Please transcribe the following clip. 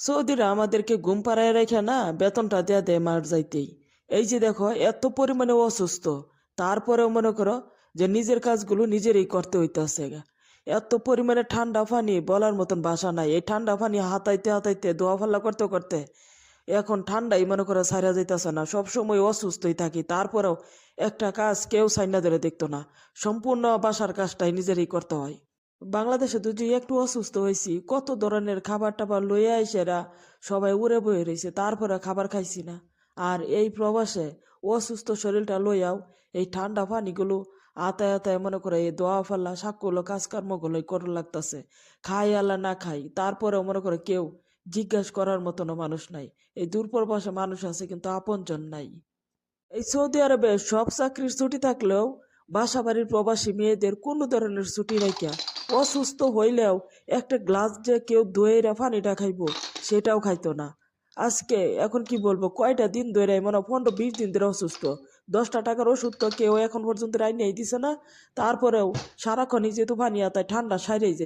সৌদিরা আমাদেরকে ঘুম পাড়ায় রেখে না বেতনটা দেয়া দেয় মার যাইতেই। এই যে দেখো এত পরিমাণে অসুস্থ, তারপরেও মনে করো যে নিজের কাজগুলো নিজেরই করতে হইতেছে। এত পরিমাণে ঠান্ডা পানি বলার মতন ভাষা নাই। এই ঠান্ডা পানি হাতাইতে হাতাইতে দোয়া ফাল্লা করতে করতে এখন ঠান্ডাই মনে করো সাইরা যাইতেছে না, সব সময় অসুস্থই থাকি। তারপরেও একটা কাজ কেউ সাইনা ধরে দেখতো না, সম্পূর্ণ বাসার কাজটাই নিজেরই করতে হয়। বাংলাদেশে তো যে একটু অসুস্থ হয়েছি, কত ধরনের খাবার টাবার লইয়া আইসেরা সবাই উড়ে বয়ে রয়েছে, তারপরে খাবার খাইছি না। আর এই প্রবাসে অসুস্থ শরীরটা লইয়াও এই ঠান্ডা পানিগুলো আতায় আতায় মনে করে এই দোয়া ফাল্লা শাকগুলো কাজকর্মগুলোই করা লাগতেছে। খাই আল্লাহ না খাই, তারপরেও মনে করে কেউ জিজ্ঞাসা করার মতনও মানুষ নাই। এই দূর প্রবাসে মানুষ আছে কিন্তু আপনজন নাই। এই সৌদি আরবে সব চাকরির ছুটি থাকলেও বাসা বাড়ির প্রবাসী মেয়েদের কোনো ধরনের ছুটি রাখিয়া অসুস্থ হইলেও একটা গ্লাস যে কেউ দইয়েরা পানিটা খাইবো সেটাও খাইতো না। আজকে এখন কি বলবো, কয়টা দিন ধরে মনে হয় 15-20 দিন ধরে অসুস্থ। 10টা টাকার ওষুধ তো কেউ এখন পর্যন্ত রাই নিয়ে দিছে না। তারপরেও সারাক্ষণই যেহেতু পানি আতায় ঠান্ডা সাইরেই যায়।